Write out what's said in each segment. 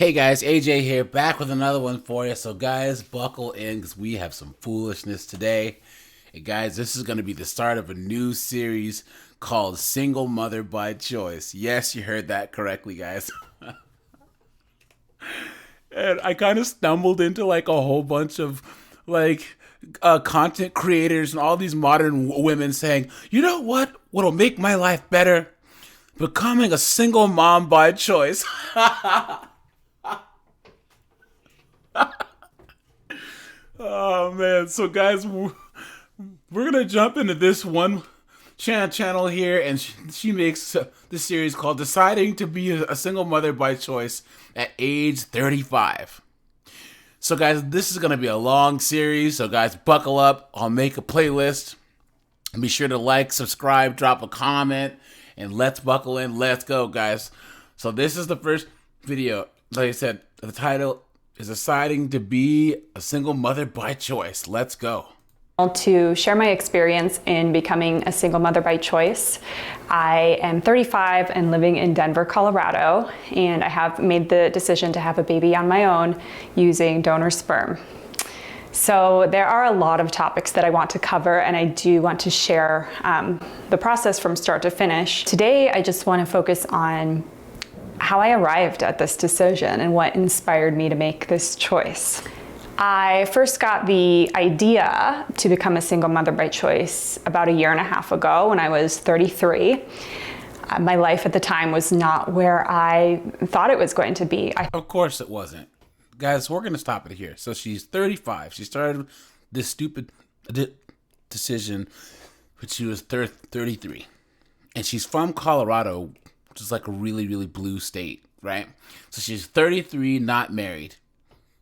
Hey guys, AJ here, back with another one for you. So guys, buckle in because we have some foolishness today. Hey guys, this is going to be the start of a new series called Single Mother by Choice. Yes, you heard that correctly, guys. And I kind of stumbled into like a whole bunch of like content creators and all these modern women saying, you know what'll make my life better? Becoming a single mom by choice. Oh man, so guys, we're gonna jump into this one channel here, and she makes this series called "Deciding to Be a Single Mother by Choice at Age 35." So guys, this is gonna be a long series, so guys, buckle up. I'll make a playlist. Be sure to like, subscribe, drop a comment, and let's buckle in. Let's go, guys. So this is the first video. Like I said, the title is Deciding to Be a Single Mother by Choice. Let's go. To share my experience in becoming a single mother by choice. I am 35 and living in Denver, Colorado, and I have made the decision to have a baby on my own using donor sperm. So there are a lot of topics that I want to cover, and I do want to share the process from start to finish. Today, I just want to focus on how I arrived at this decision and what inspired me to make this choice. I first got the idea to become a single mother by choice about a year and a half ago when I was 33. My life at the time was not where I thought it was going to be. Of course it wasn't. Guys, we're going to stop it here. So she's 35. She started this stupid decision when she was 33. And she's from Colorado, which is like a really, really blue state, right? So she's 33, not married.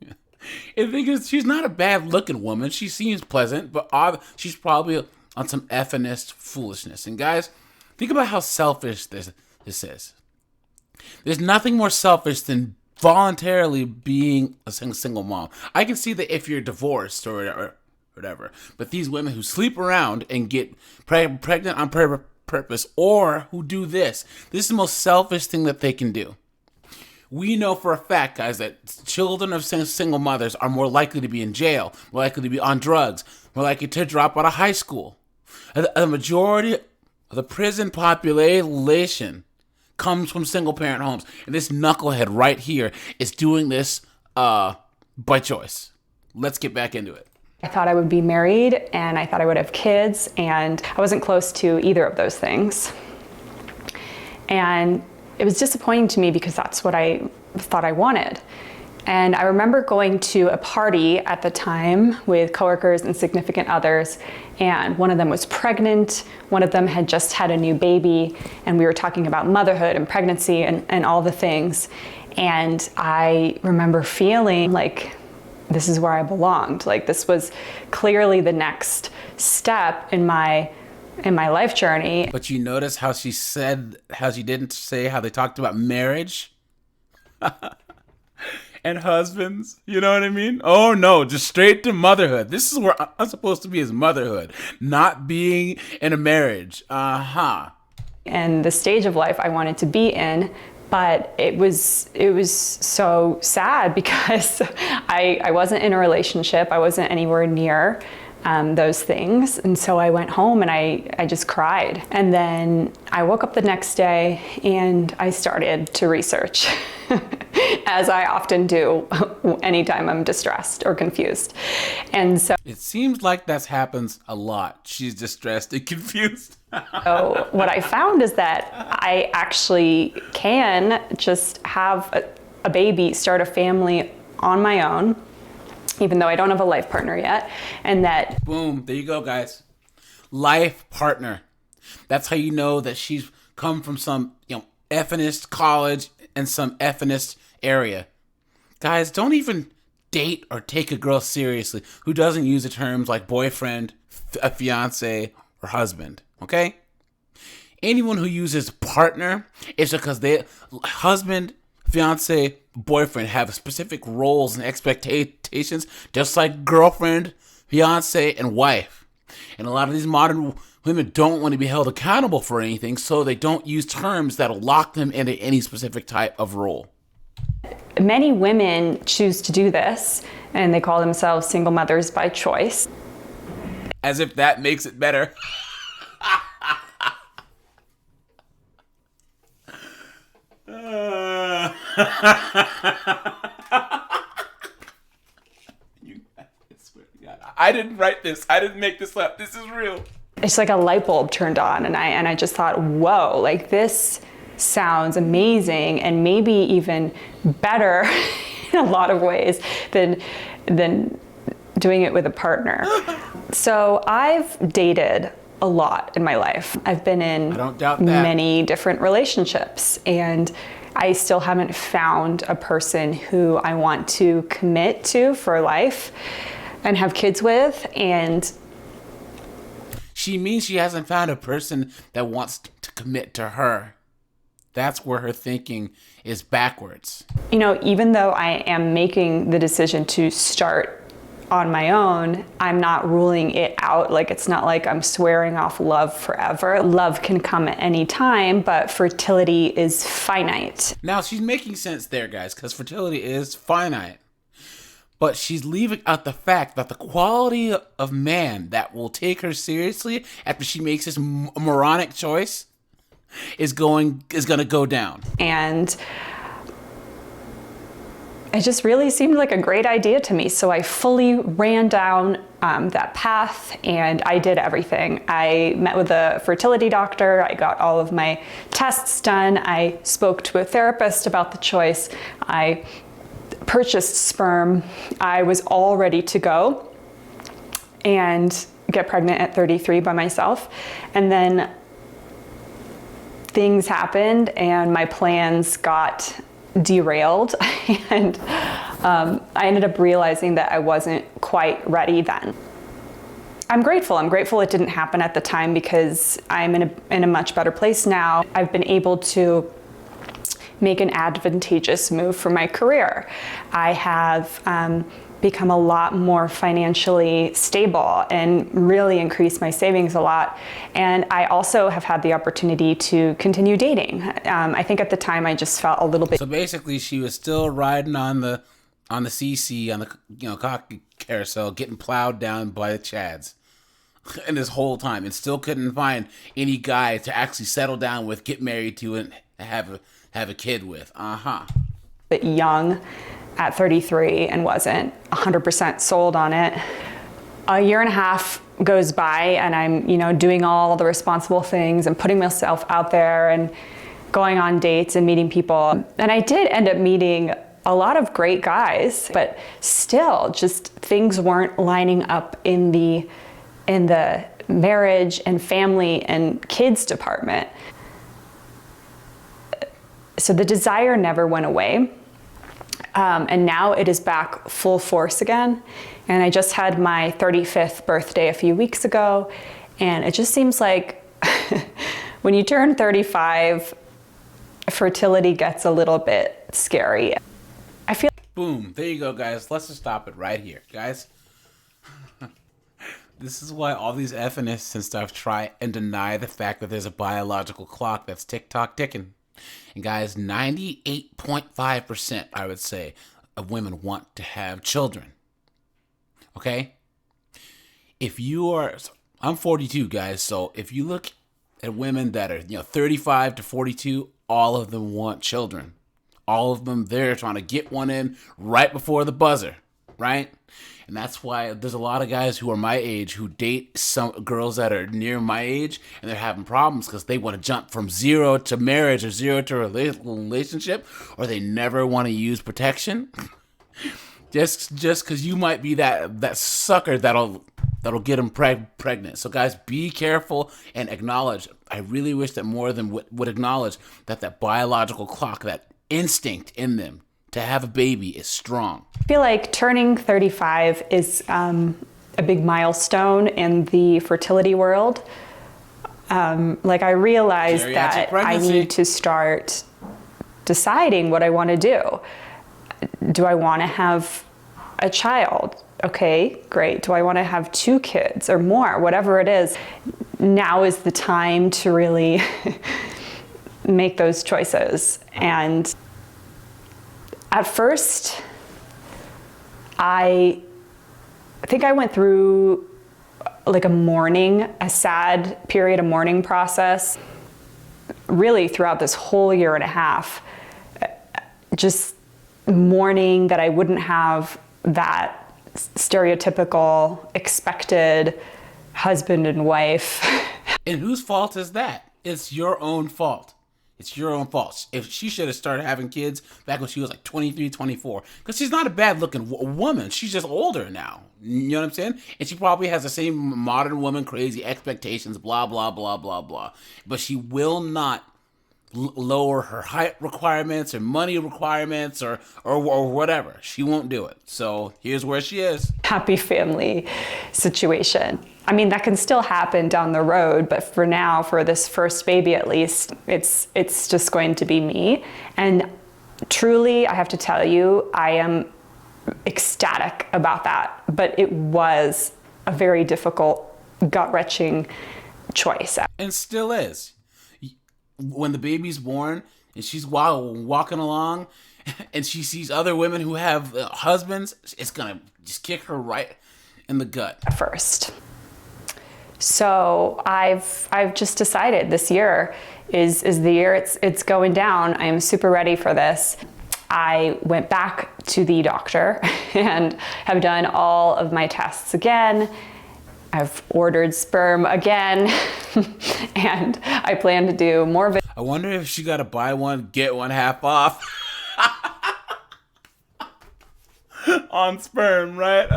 And the thing is, she's not a bad-looking woman. She seems pleasant, but she's probably on some effeminist foolishness. And guys, think about how selfish this is. There's nothing more selfish than voluntarily being a single mom. I can see that if you're divorced or whatever, but these women who sleep around and get pregnant on purpose, or who do this is the most selfish thing that they can do. We know for a fact, guys, that children of single mothers are more likely to be in jail, more likely to be on drugs, more likely to drop out of high school. The majority of the prison population comes from single parent homes. And this knucklehead right here is doing this by choice. Let's get back into it. I thought I would be married and I thought I would have kids, and I wasn't close to either of those things. And it was disappointing to me because that's what I thought I wanted. And I remember going to a party at the time with coworkers and significant others, and one of them was pregnant, one of them had just had a new baby, and we were talking about motherhood and pregnancy and all the things. And I remember feeling like this is where I belonged. Like this was clearly the next step in my life journey. But you notice how she didn't say how they talked about marriage and husbands. You know what I mean? Oh no, just straight to motherhood. This is where I'm supposed to be, is motherhood, not being in a marriage. And the stage of life I wanted to be in, but it was so sad because I wasn't in a relationship. I wasn't anywhere near those things. And so I went home and I just cried. And then I woke up the next day and I started to research, as I often do anytime I'm distressed or confused. And so it seems like that happens a lot. She's distressed and confused. So what I found is that I actually can just have a baby, start a family on my own, even though I don't have a life partner yet. And that... Boom, there you go, guys. Life partner. That's how you know that she's come from some, effeminist college and some effeminist area. Guys, don't even date or take a girl seriously who doesn't use the terms like boyfriend, a fiance, or husband, okay? Anyone who uses partner is because husband, fiance, boyfriend have specific roles and expectations, just like girlfriend, fiance, and wife. And a lot of these modern women don't want to be held accountable for anything, so they don't use terms that'll lock them into any specific type of role. Many women choose to do this, and they call themselves single mothers by choice. As if that makes it better. I didn't write this. I didn't make this up. This is real. It's like a light bulb turned on, and I just thought, whoa, like this sounds amazing, and maybe even better in a lot of ways than doing it with a partner. So I've dated a lot in my life. I've been in I don't doubt that. many different relationships, and I still haven't found a person who I want to commit to for life and have kids with. And she means she hasn't found a person that wants to commit to her. That's where her thinking is backwards. You know, even though I am making the decision to start on my own, I'm not ruling it out. Like, it's not like I'm swearing off love forever. Love can come at any time, but fertility is finite. Now, she's making sense there, guys, because fertility is finite. But she's leaving out the fact that the quality of man that will take her seriously after she makes this moronic choice is going to go down. And it just really seemed like a great idea to me. So I fully ran down that path, and I did everything. I met with a fertility doctor. I got all of my tests done. I spoke to a therapist about the choice. I purchased sperm. I was all ready to go and get pregnant at 33 by myself. And then things happened and my plans got derailed, and I ended up realizing that I wasn't quite ready then. I'm grateful it didn't happen at the time, because I'm in a much better place now. I've been able to make an advantageous move for my career. I have become a lot more financially stable and really increased my savings a lot. And I also have had the opportunity to continue dating. I think at the time I just felt a little bit. So basically, she was still riding on the CC, on the cock carousel, getting plowed down by the Chads. And this whole time, and still couldn't find any guy to actually settle down with, get married to, and have a kid with. But young at 33 and wasn't 100% sold on it. A year and a half goes by, and I'm, doing all the responsible things and putting myself out there and going on dates and meeting people. And I did end up meeting a lot of great guys, but still just things weren't lining up in the marriage and family and kids department. So the desire never went away. And now it is back full force again. And I just had my 35th birthday a few weeks ago. And it just seems like when you turn 35, fertility gets a little bit scary. I feel. Boom. There you go, guys. Let's just stop it right here, guys. This is why all these feminists and stuff try and deny the fact that there's a biological clock that's tick-tock ticking. And guys, 98.5%, I would say, of women want to have children. Okay? I'm 42, guys, so if you look at women that are, 35 to 42, all of them want children. All of them, they're trying to get one in right before the buzzer, right? And that's why there's a lot of guys who are my age who date some girls that are near my age, and they're having problems because they want to jump from 0 to marriage or 0 to a relationship, or they never want to use protection. just because you might be that sucker that'll get them pregnant. So guys, be careful and acknowledge. I really wish that more of them would acknowledge that biological clock, that instinct in them to have a baby, is strong. I feel like turning 35 is a big milestone in the fertility world. I realized that I need to start deciding what I want to do. Do I want to have a child? Okay, great. Do I want to have 2 kids or more? Whatever it is, now is the time to really make those choices. And At first, I think I went through like a sad period of mourning process, really throughout this whole year and a half, just mourning that I wouldn't have that stereotypical expected husband and wife. And whose fault is that? It's your own fault. It's your own fault. If she should have started having kids back when she was like 23, 24, because she's not a bad looking woman. She's just older now. You know what I'm saying? And she probably has the same modern woman crazy expectations, blah, blah, blah, blah, blah. But she will not lower her height requirements or money requirements or whatever. She won't do it. So here's where she is. Happy family situation. I mean, that can still happen down the road, but for now, for this first baby at least, it's just going to be me. And truly, I have to tell you, I am ecstatic about that. But it was a very difficult, gut-wrenching choice. And still is. When the baby's born and she's walking along and she sees other women who have husbands, it's gonna just kick her right in the gut. First. So I've just decided this year is the year it's going down. I am super ready for this. I went back to the doctor and have done all of my tests again. I've ordered sperm again, and I plan to do more videos. I wonder if she got to buy one, get one half off on sperm, right?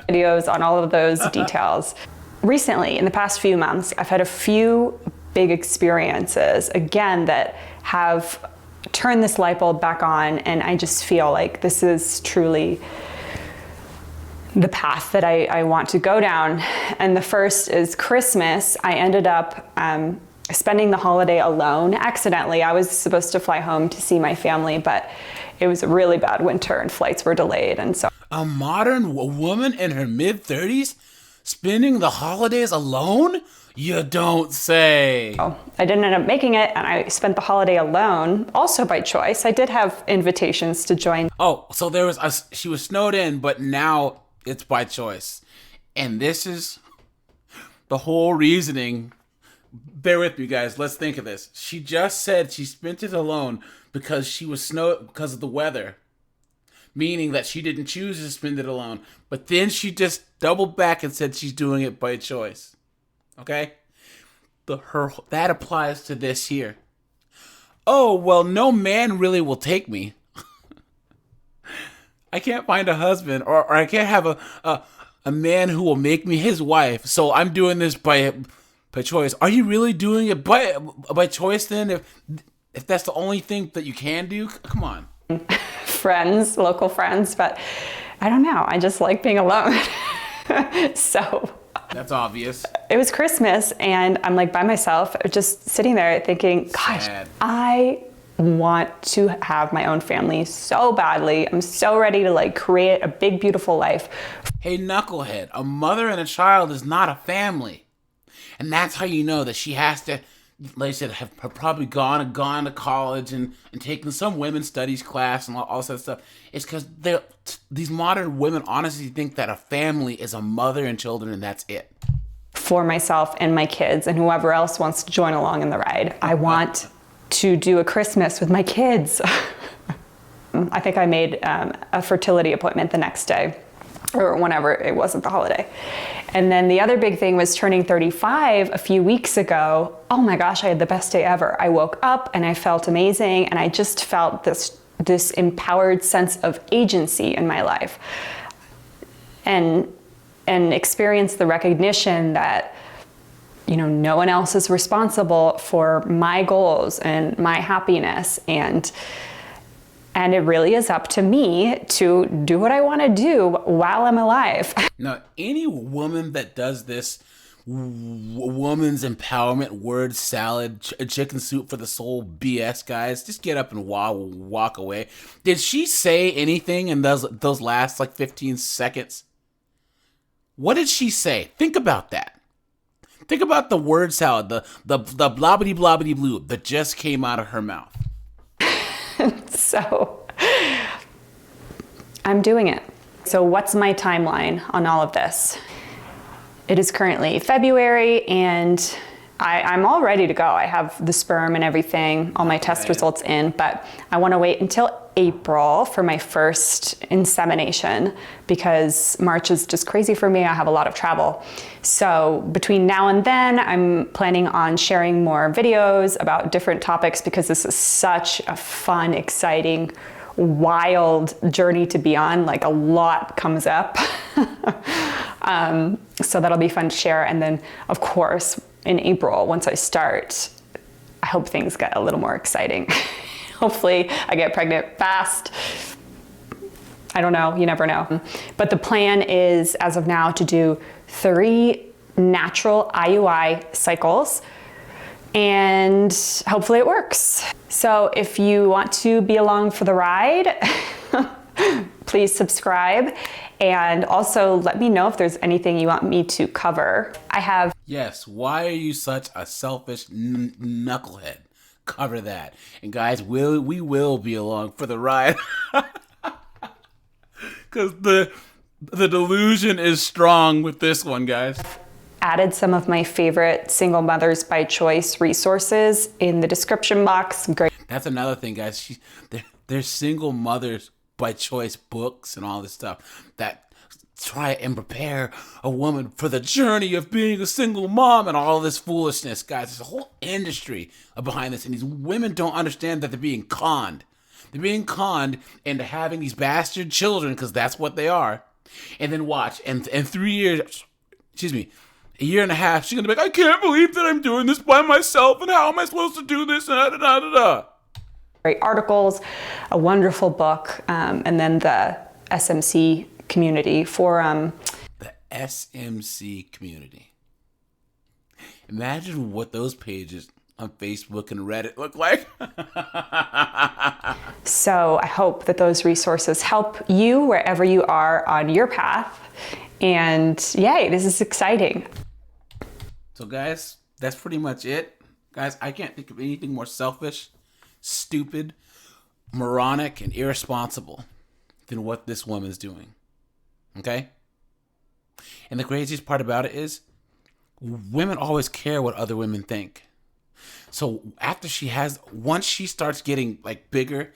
Videos on all of those details. Recently, in the past few months, I've had a few big experiences, again, that have turned this light bulb back on, and I just feel like this is truly the path that I want to go down. And the first is Christmas. I ended up spending the holiday alone accidentally. I was supposed to fly home to see my family, but it was a really bad winter and flights were delayed. And so a modern woman in her mid-30s spending the holidays alone? You don't say. I didn't end up making it, and I spent the holiday alone, also by choice. I did have invitations to join. Oh, so she was snowed in, but now it's by choice. And this is the whole reasoning. Bear with me, guys. Let's think of this. She just said she spent it alone because she was snowed because of the weather, meaning that she didn't choose to spend it alone. But then she just doubled back and said she's doing it by choice. Okay? That applies to this here. Oh, well, no man really will take me. I can't find a husband, or I can't have a man who will make me his wife. So I'm doing this by choice. Are you really doing it by choice then? If that's the only thing that you can do, come on. Friends, local friends, but I don't know. I just like being alone. So that's obvious. It was Christmas, and I'm like by myself, just sitting there thinking, gosh, Sad. I want to have my own family so badly. I'm so ready to like create a big, beautiful life. Hey, knucklehead, a mother and a child is not a family. And that's how you know that she has to, like I said, have probably gone to college and taken some women's studies class and all that stuff. It's because these modern women honestly think that a family is a mother and children and that's it. For myself and my kids and whoever else wants to join along in the ride. I want to do a Christmas with my kids. I think I made a fertility appointment the next day, or whenever it wasn't the holiday. And then the other big thing was turning 35 a few weeks ago. Oh my gosh, I had the best day ever. I woke up and I felt amazing, and I just felt this empowered sense of agency in my life. And experienced the recognition that, you know, no one else is responsible for my goals and my happiness, and it really is up to me to do what I want to do while I'm alive. Now, any woman that does this woman's empowerment word salad, chicken soup for the soul BS, guys, just get up and walk away. Did she say anything in those last like 15 seconds? What did she say? Think about that. Think about the word salad, the blobbity blobbity blue that just came out of her mouth. So I'm doing it. So what's my timeline on all of this? It is currently February and I'm all ready to go. I have the sperm and everything, all my test results in, but I want to wait until April for my first insemination because March is just crazy for me. I have a lot of travel. So between now and then, I'm planning on sharing more videos about different topics because this is such a fun, exciting, wild journey to be on. Like a lot comes up. So that'll be fun to share. And then of course, in April, once I start, I hope things get a little more exciting. Hopefully I get pregnant fast. I don't know, you never know. But the plan is, as of now, to do 3 natural IUI cycles, and hopefully it works. So if you want to be along for the ride, please subscribe. And also let me know if there's anything you want me to cover. I have... Yes, why are you such a selfish knucklehead? Cover that. And guys, we will be along for the ride. Because the delusion is strong with this one, guys. Added some of my favorite single mothers by choice resources in the description box. Great. That's another thing, guys. There's single mothers by choice books and all this stuff that try and prepare a woman for the journey of being a single mom and all this foolishness, guys. There's a whole industry behind this, and these women don't understand that they're being conned. They're being conned into having these bastard children, because that's what they are. And then watch, and 3 years, a year and a half, she's gonna be like, I can't believe that I'm doing this by myself, and how am I supposed to do this, and da-da-da-da-da. Great articles, a wonderful book, and then the SMC community forum. The SMC community. Imagine what those pages on Facebook and Reddit look like. So I hope that those resources help you wherever you are on your path. And yay, this is exciting. So guys, that's pretty much it. Guys, I can't think of anything more selfish, stupid, moronic, and irresponsible than what this woman's doing. Okay? And the craziest part about it is women always care what other women think. So once she starts getting like bigger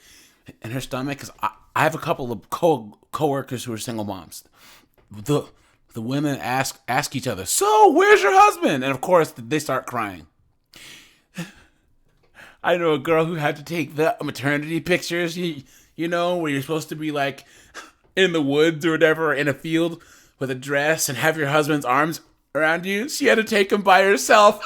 in her stomach, because I have a couple of co-workers who are single moms. The women ask each other, so where's your husband? And of course they start crying. I know a girl who had to take the maternity pictures, you know, where you're supposed to be like in the woods or whatever, in a field with a dress and have your husband's arms around you. She had to take him by herself.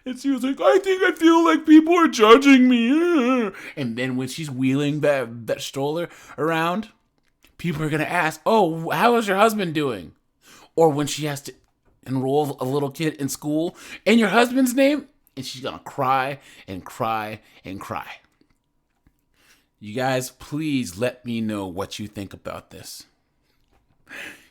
And she was like, I feel like people are judging me. And then when she's wheeling that stroller around, people are going to ask, oh, how is your husband doing? Or when she has to enroll a little kid in school in your husband's name, and she's going to cry and cry and cry. You guys, please let me know what you think about this.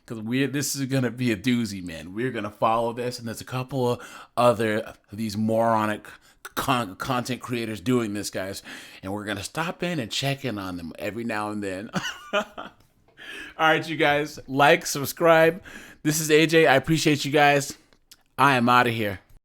Because this is going to be a doozy, man. We're going to follow this, and there's a couple of other of these moronic content creators doing this, guys. And we're going to stop in and check in on them every now and then. All right, you guys. Like, subscribe. This is AJ. I appreciate you guys. I am out of here.